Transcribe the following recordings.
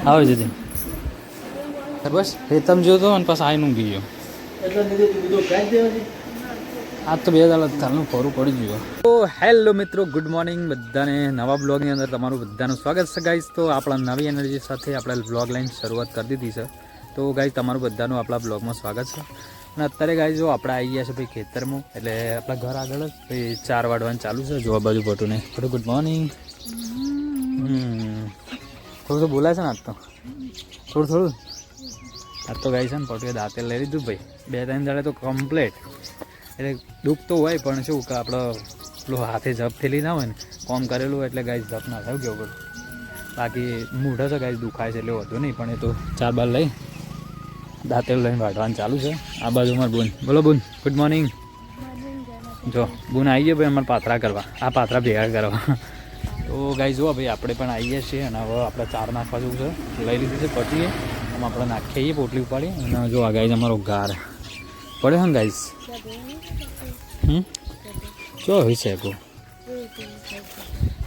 આવે છે બસ રેતમ જોયો તો અને પાછા આવીને ઊંઘી ગયો. આજ તો 2 દાડા ચાલનું ફોરું પડી ગયું. તો હેલો મિત્રો, ગુડ મોર્નિંગ બધાને. નવા બ્લોગની અંદર તમારું બધાનું સ્વાગત છે ગાઈઝ. તો આપણા નવી એનર્જી સાથે આપણે બ્લોગ લાઈન શરૂઆત કરી દીધી છે. તો ગાઈઝ તમારું બધાનું આપણા બ્લોગમાં સ્વાગત છે. અને અત્યારે ગાઈઝ જો આપણે આવી ગયા છે ભાઈ ખેતરમાં, એટલે આપણા ઘર આગળ જ ભાઈ 4 વાગવાનું ચાલુ છે. જોવા બાજુ પટું નહીં થોડું ગુડ મોર્નિંગ. થોડું તો બોલાય છે ને આજ તો થોડું આજ તો ગાઈ છે ને પટુએ દાંતે લઈ લીધું ભાઈ. 2-3 દાડે તો કમ્પ્લેટ. એટલે દુઃખ તો હોય પણ શું કે આપણે પેલું હાથે જપ થયેલી ના હોય ને કોમ કરેલું એટલે ગાઈ જપ ના થાય કેવું બધું. બાકી મૂઢા છે ગાઈ દુખાય છે એટલે વધુ નહીં, પણ એ તો 4 બાર લઈ દાંતે લઈને વાઢવાનું ચાલુ છે. આ બાજુ અમારે બુન. બોલો બુન, ગુડ મોર્નિંગ. જો બુન આવી ગયો ભાઈ અમારે પાથરા કરવા, આ પાથરા ભેગા કરવા. તો ગાઈ જુઓ ભાઈ આપણે પણ આવીએ છીએ અને હવે આપણે 4 નાખવા જેવું છે. લઈ લીધું છે પટીએ, આમ આપણે નાખીએ પોટલી ઉપાડી. અને જો આ ગાઈ અમારો ગાર પડ્યો ને ગાઈસ. ચો હોય છે કો.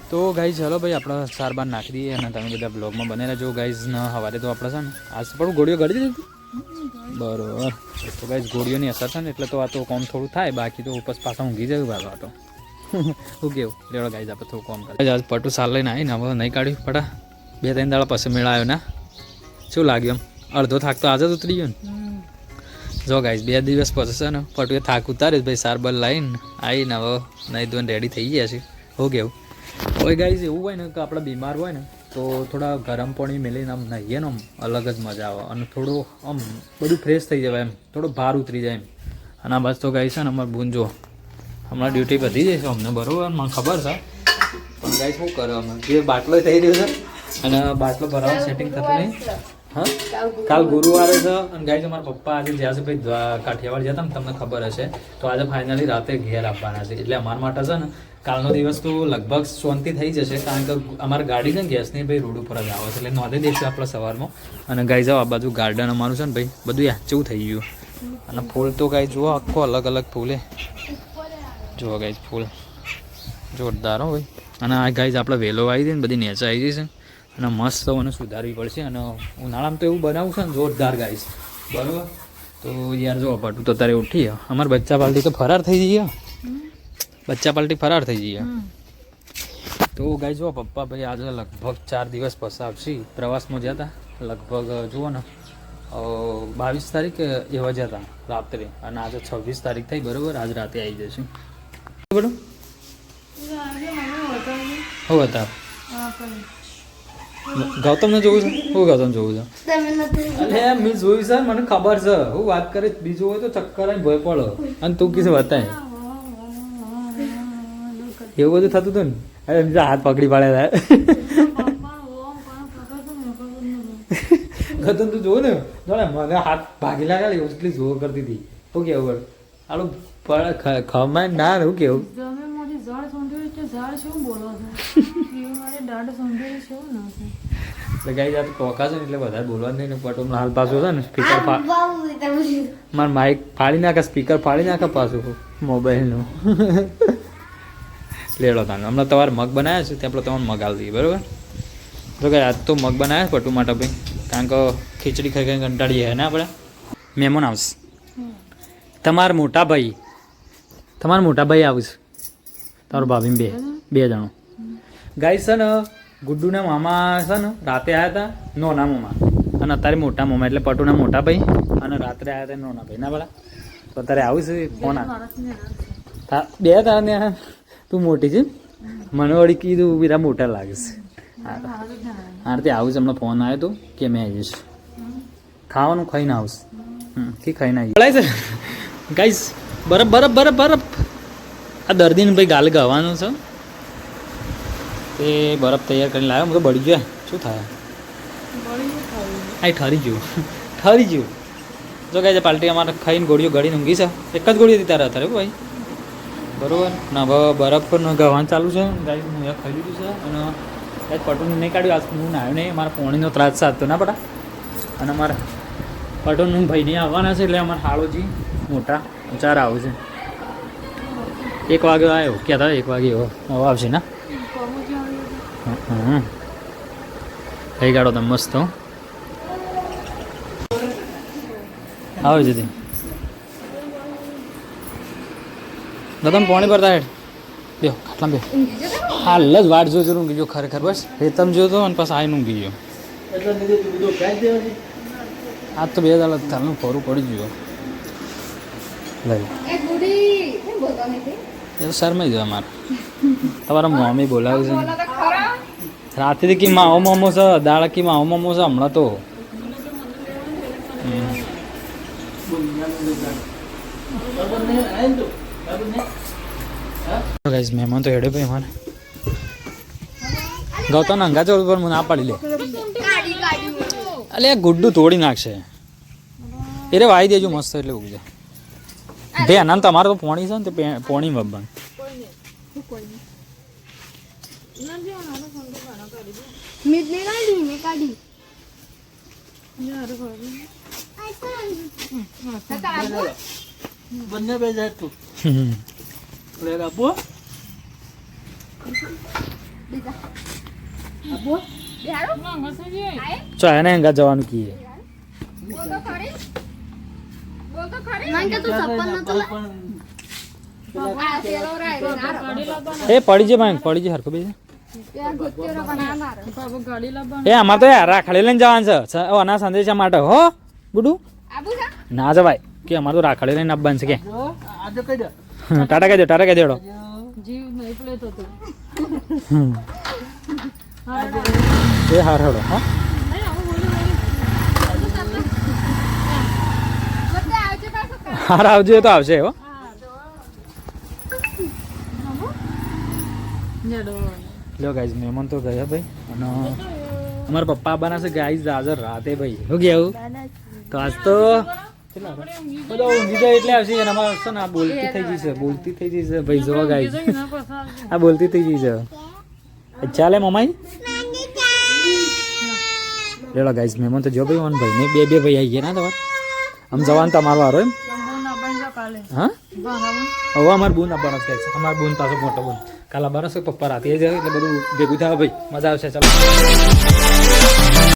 તો ગાઈઝ ચાલો ભાઈ આપણે 4 બાર નાખી દઈએ અને તમે બધા બ્લોગમાં બને રહેજો ગાઈઝ. ને સવારે તો આપણે છે ને આજ પણ ગોળીઓ કરી દીધી બરોબર. તો ગાઈઝ ગોળીઓની અસર છે ને એટલે તો આ તો કોમ થોડું થાય, બાકી તો ઉપસ પાછા ઊંઘી જાય બાર તો શું કેવું. લેવડો ગાઈઝ આપણે થોડું કોમ કરીએ. આજ પટુ સાલ લઈને આવીને હવે નહીં કાઢ્યું પટા. 2-3 દાડા પછી મેળાયો ને શું લાગ્યું એમ અડધો થાક તો આજે જ ઉતરી ગયો ને. જો ગાઈઝ 2 દિવસ પછી છે ને પટુએ થાક ઉતાર્યો ભાઈ. 4 બાર લાવીને આવીને હવે નહીં ધોઈને રેડી થઈ ગયા છે. હો કેવું હોય ગાઈઝ. એવું હોય ને કે આપણે બીમાર હોય ને તો થોડા ગરમ પાણી મેળીને આમ નહીએ ને આમ અલગ જ મજા આવે અને થોડું આમ બધું ફ્રેશ થઈ જાય એમ, થોડો ભાર ઉતરી જાય એમ. અને આ બસ તો ગાઈઝ છે ને અમારે બૂન જો હમણાં ડ્યુટી વધી જાય છે અમને બરાબર, મને ખબર છે. પણ ગાઈઝ શું કરે અમે જે બાટલો થઈ રહ્યો છે અને બાટલો ભરાવા સેટિંગ થતું નહીં. હા કાલ ગુરુવારે છે અને ગાઈઝ અમારા પપ્પા આજે જ્યાં છે ભાઈ કાઠિયાવાડ જતા ને તમને ખબર હશે. તો આજે ફાઇનલી રાતે ઘેર આપવાના છે. એટલે અમારા માટે છે ને કાલનો દિવસ તો લગભગ શાંતિ થઈ જશે, કારણ કે અમારી ગાડી છે ને ગેસની ભાઈ રોડ ઉપર જ આવે છે. એટલે નોંધી દઈશું આપણે સવારમાં. અને ગાઈ જાઓ આ બાજુ ગાર્ડન અમારું છે ને ભાઈ બધું યાચવું થઈ ગયું. અને ફૂલ તો ગાઈ જુઓ આખો અલગ અલગ ફૂલે જુઓ ગાઈ ફૂલ જોરદાર હો ભાઈ. અને આ ગાઈ આપણે વહેલો આવી દઈએ ને બધી નેચા આવી જશે અને મસ્ત મને સુધારવી પડશે. અને ઉનાળામાં તો એવું બનાવું છે ને જોરદાર ગાઈશ બરાબર. તો યાર જો પટું તો તારે ઉઠી અમારે બચ્ચા પાલટી તો ફરાર થઈ જઈએ. બચ્ચા પાલટી ફરાર થઈ જઈએ. તો ગાઈ જુઓ પપ્પા ભાઈ આજે લગભગ 4 દિવસ પછી આવશે. પ્રવાસમાં ગયા હતા લગભગ જુઓ ને 22 તારીખે એવા જ હતા રાત્રે, અને આજે 26 તારીખ થઈ બરાબર. આજ રાતે આવી જશે બરાબર. હું હતા ગૌતમને જોવું છે. હું ગૌતમ જોવું છે અરે મેં જોયું છે મને ખબર છે. હું વાત કરે બીજું હોય તો ચક્કર આવીને ભય પડો અને તું કીધું બતાય એવું બધું થતું હતું ને. અરે એમ હાથ પકડી પાડ્યા ગૌતમ તું જોવું ને જોડે મને હાથ ભાગી લાગે એટલી જોવો કરતી હતી. શું કેવું આલું ખમાય ના શું કેવું એટલે ગાઈ જાત ટોકા છે ને એટલે વધારે બોલવા નહીં ને. પટો હાલ પાછું છે ને સ્પીકર મારે માઇક ફાડી નાખે, સ્પીકર ફાડી નાખે પાછું મોબાઈલનું. લેડો તાને હમણાં તમારે મગ બનાવ્યા છે ત્યાં આપણે તમને મગ આલી દઈએ બરાબર. તો કે આજ તો મગ બનાવ્યા પટુ માટે ભાઈ, કારણ કે ખીચડી ખાઈ ખાઈ કંટાળીએ હે ને આપણે. મહેમાન આવશે તમારા મોટા ભાઈ આવશે તારો ભાભી બે જણો. ગાઈ છે ને ગુડ્ડુના મામા છે ને રાતે આવ્યા હતા નોના મામા, અને અત્યારે મોટા મામા એટલે પટુના મોટા ભાઈ, અને રાત્રે આવ્યા હતા નોના ભાઈ ના બરા. તો અત્યારે આવું છે ફોન બે તારા તું મોટી છે મને વળી કીધું બીરા મોટા લાગે છે. હા તે આવું છે હમણાં ફોન આવ્યો હતો કે મેં આવીશ ખાવાનું ખાઈને આવશે. ખાઈને આવી છે ગાઈસ. બરફ આ દર્દીને ભાઈ ગાલ ગવાનું છે તે બરફ તૈયાર કરીને લાવ્યો. હું તો બળી ગયો શું થાય આ ઠરી ગયું. જો ગાઈ પાર્ટી અમારે ખાઈને ગોળીઓ ગળીને ઊંઘી છે. એક જ ગોળી હતી તારે અત્યારે ભાઈ બરાબર. ને હવે બરફ ગવાનું ચાલુ છે ગાઈ. હું ખાઈ લીધું છે અને કાંઈ પટોનું નહીં કાઢ્યું. આજ હું નાયો નહીં, મારા પોણીનો ત્રાસ સાધતો ના પડા. અને મારા પટોનું ભાઈ નહીં આવવાના છે એટલે અમારે હાળોજી મોટા 4 આવું છે. 1 વાગે આવ્યો ક્યાં હતા 1 વાગે એવો આવશે ને. થઈ ગાડો તમે મસ્ત આવો જતી દાદા પાણી ભરતા હેડ બે ખાટલા બે હાલ જ વાટ જોજો ઊંઘી ગયો ખરેખર બસ રેતમ જોતો અને પછી આવીને ઊંઘી ગયો આજ તો 2 દાડા થાલનું ફરું પડી ગયું લઈ એ તો શરમાઈ ગયો અમારે તમારા મમ્મી બોલાવે છે રાતેથી કે માવો મોમો છે દાળ કે માવો મોમો છે હમણાં તો ગાઈસ મહેમાન તો હેડે ભાઈ મારે ગૌતમ અંગા ચોર પર મને ના પાડી લે અલે ગુડ્ડું તોડી નાખશે એ રે વાઈ દેજો મસ્ત એટલે ઉગજે બે નામ તમારે તો પોણી છે ને તે પોણી બબ્બન બંને બે જાય તું લે આપો ચો એને અંગા જવાનું કીએ એ પડી જાય ભાઈ પડી જાય હરકો બે એ અમારે તો યાર રાખડી લઈને જવાનું છે આના સંદેશા માટે હો ગુડુ ના જવાય કે અમારે તો રાખડી લઈને આપવાનું છે કે આજે કઈ દે ટાટા કહી દે હેડો એ હાર હેડો હા હાર આવજો તો આવશે હો લો ગાઈઝ મહેમાન તો ગયા ભાઈ અને અમારા પપ્પા આવવાના છે ગાઈઝ હાજર રાતે ભાઈ શું કેવું તો આજ તો બધા ઊંઘી જાય એટલે આવશે અને અમારે છે ને આ બોલતી થઈ જશે ભાઈ જોવા ગાઈઝ આ બોલતી થઈ જશે ચાલે મમાઈ લેડો ગાઈઝ મહેમાન તો જો ભાઈ ભાઈ ને બે ભાઈ આવી ગયા ના તમારે આમ જવાનું તમારો વારો એમ હા હવે અમારે બૂન આપવાનો છે અમારે બૂન પાછો મોટો બૂન કાલ આવવાનો છે પપ્પા રાતે જાય એટલે બધું ભેગું થાય ભાઈ મજા આવશે ચાલો